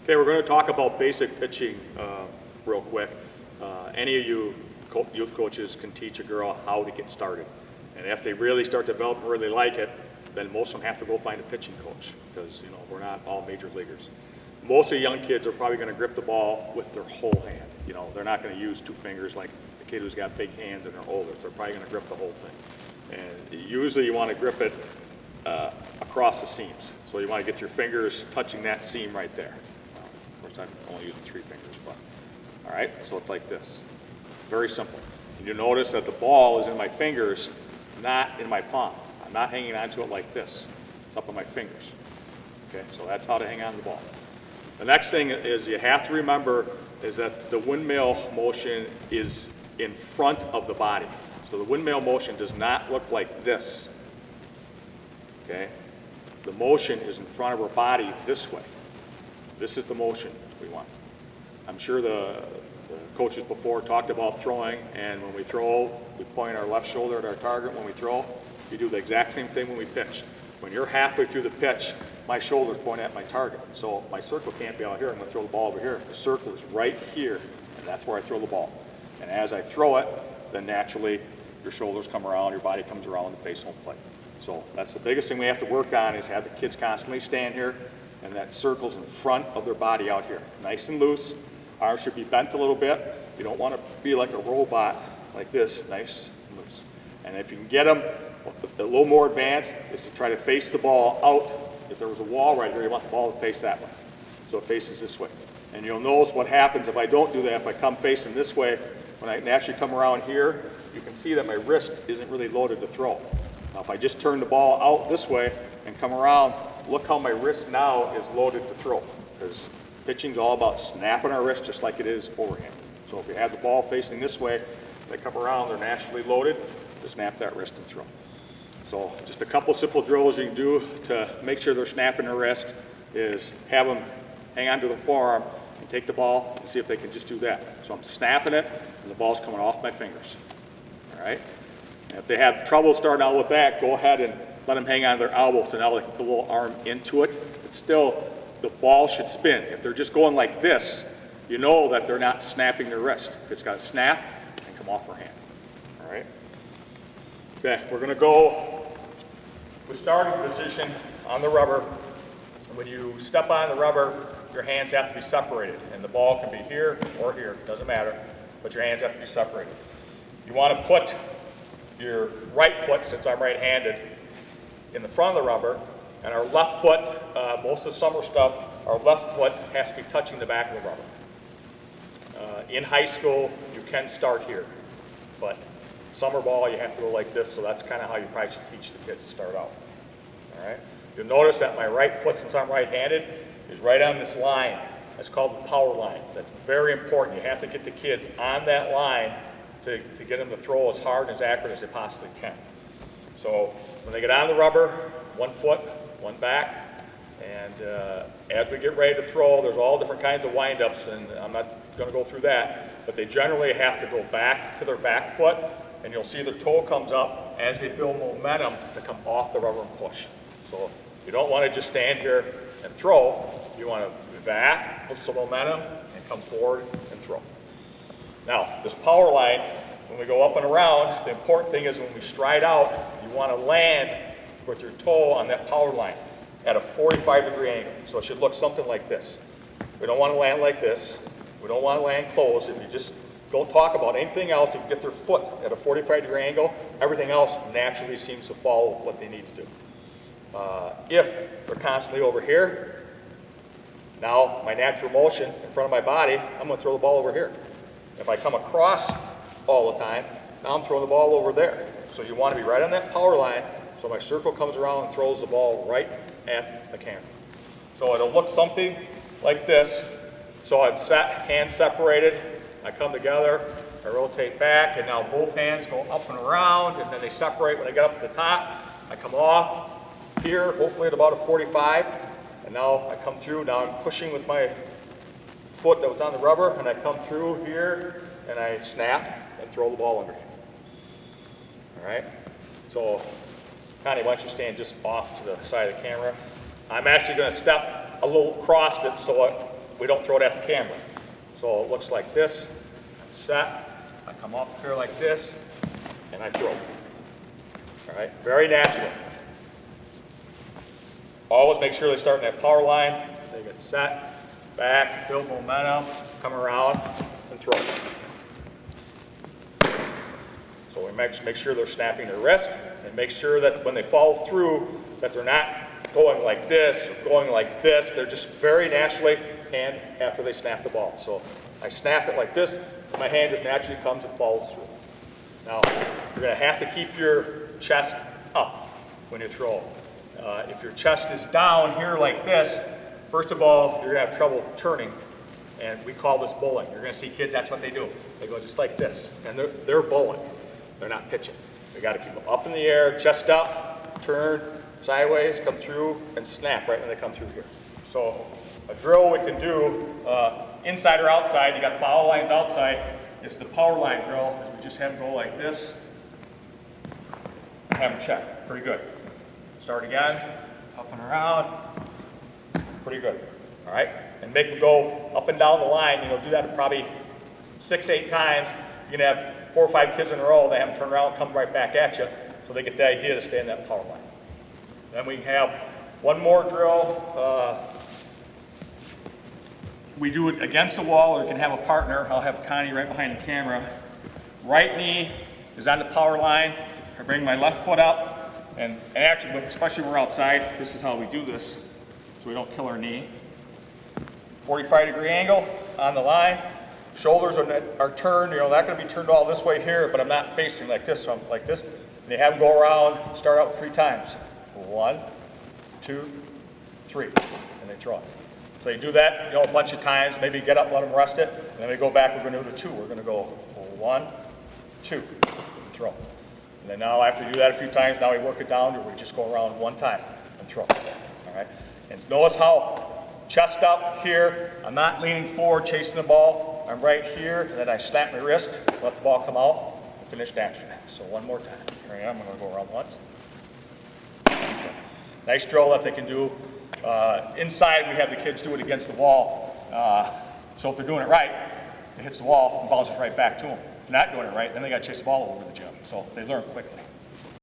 Okay, we're going to talk about basic pitching real quick. Any of you youth coaches can teach a girl how to get started. And if they really start developing where they like it, then most of them have to go find a pitching coach because, you know, we're not all major leaguers. Most of the young kids are probably going to grip the ball with their whole hand. You know, they're not going to use two fingers like the kid who's got big hands and they're older. So they're probably going to grip the whole thing. And usually you want to grip it across the seams. So you want to get your fingers touching that seam right there. Of course, I'm only using 3 fingers, but all right. So it's like this. It's very simple. And you notice that the ball is in my fingers, not in my palm. I'm not hanging onto it like this. It's up on my fingers. Okay, so that's how to hang on to the ball. The next thing is you have to remember is that the windmill motion is in front of the body. So the windmill motion does not look like this. Okay? The motion is in front of our body this way. This is the motion we want. I'm sure the coaches before talked about throwing, and when we throw, we point our left shoulder at our target when we throw. We do the exact same thing when we pitch. When you're halfway through the pitch, my shoulder's pointing at my target. So my circle can't be out here. I'm going to throw the ball over here. The circle is right here, and that's where I throw the ball. And as I throw it, then naturally your shoulders come around, your body comes around, and the face home plate. So that's the biggest thing we have to work on is have the kids constantly stand here, and that circle's in front of their body out here. Nice and loose. Arms should be bent a little bit. You don't want to be like a robot like this, nice and loose. And if you can get them a little more advanced, is to try to face the ball out. If there was a wall right here, you want the ball to face that way. So it faces this way. And you'll notice what happens if I don't do that. If I come facing this way, when I naturally come around here, you can see that my wrist isn't really loaded to throw. Now if I just turn the ball out this way and come around, look how my wrist now is loaded to throw. Because pitching is all about snapping our wrist just like it is overhand. So if you have the ball facing this way, they come around, they're naturally loaded to snap that wrist and throw. So just a couple simple drills you can do to make sure they're snapping their wrist is have them hang onto the forearm and take the ball and see if they can just do that. So I'm snapping it and the ball's coming off my fingers. All right? And if they have trouble starting out with that, go ahead and let them hang on their elbows and now they put the little arm into it. But still, the ball should spin. If they're just going like this, you know that they're not snapping their wrist. It's got to snap and come off their hand. All right? Okay, we're going to go with starting position on the rubber. When you step on the rubber, your hands have to be separated. And the ball can be here or here, doesn't matter, but your hands have to be separated. You want to put your right foot, since I'm right-handed, in the front of the rubber, and our left foot, most of the summer stuff, our left foot has to be touching the back of the rubber. In high school, you can start here, but summer ball, you have to go like this, so that's kind of how you probably should teach the kids to start out. All right? You'll notice that my right foot, since I'm right-handed, is right on this line. That's called the power line. That's very important. You have to get the kids on that line to get them to throw as hard and as accurate as they possibly can. So when they get on the rubber, one foot, one back, and as we get ready to throw, there's all different kinds of wind-ups, and I'm not going to go through that, but they generally have to go back to their back foot, and you'll see the toe comes up as they build momentum to come off the rubber and push. So you don't want to just stand here and throw. You want to be back, put some momentum, and come forward and throw. Now, this power line, when we go up and around, the important thing is when we stride out, you want to land with your toe on that power line at a 45-degree angle. So it should look something like this. We don't want to land like this. We don't want to land closed. If you just don't talk about anything else, if you get their foot at a 45-degree angle, everything else naturally seems to follow what they need to do. If they're constantly over here, now my natural motion in front of my body, I'm going to throw the ball over here. If I come across all the time, now I'm throwing the ball over there. So you want to be right on that power line so my circle comes around and throws the ball right at the camera. So it'll look something like this. So I'm set, hands separated, I come together, I rotate back, and now both hands go up and around, and then they separate when I get up to the top. I come off here, hopefully at about a 45, and now I come through. Now I'm pushing with my foot that was on the rubber, and I come through here, and I snap and throw the ball under. All right? So, Connie, why don't you stand just off to the side of the camera? I'm actually going to step a little across it so we don't throw it at the camera. So it looks like this, set, I come up here like this, and I throw. All right, very natural. Always make sure they start in that power line, they get set, back, build momentum, come around, and throw. So we make sure they're snapping their wrist, and make sure that when they follow through, that they're not going like this or going like this. They're just very naturally hand after they snap the ball. So I snap it like this, my hand just naturally comes and follows through. Now, you're going to have to keep your chest up when you throw. If your chest is down here like this, first of all, you're going to have trouble turning, and we call this bowling. You're going to see kids, that's what they do. They go just like this, and they're bowling. They're not pitching. We got to keep them up in the air, chest up, turn sideways, come through, and snap right when they come through here. So a drill we can do, inside or outside, you got foul lines outside, is the power line drill. We just have them go like this, have them check. Pretty good. Start again, up and around, pretty good. All right, and make them go up and down the line. You know, do that probably 6, 8 times. You're gonna have 4 or 5 kids in a row. They have them turn around and come right back at you, so they get the idea to stay in that power line. Then we have one more drill. We do it against the wall, or you can have a partner. I'll have Connie right behind the camera. Right knee is on the power line. I bring my left foot up, and actually, especially when we're outside, this is how we do this, so we don't kill our knee. 45-degree angle on the line. Shoulders are turned. You know, they're not going to be turned all this way here, but I'm not facing like this, so I'm like this. And you have them go around, start out 3 times. 1, 2, 3, and they throw it. So you do that, you know, a bunch of times. Maybe get up, let them rest it, and then we go back. We're going to do the 2. We're going to go 1, 2, throw. And then now after you do that a few times, now we work it down to where we just go around 1 time and throw. All right. And notice how chest up here. I'm not leaning forward, chasing the ball. I'm right here, and then I snap my wrist, let the ball come out, and finish after that. So one more time. Here I am. I'm going to go around once. Nice drill that they can do. Inside, we have the kids do it against the wall. So if they're doing it right, it hits the wall and bounces right back to them. If they're not doing it right, then they got to chase the ball over the gym. So they learn quickly.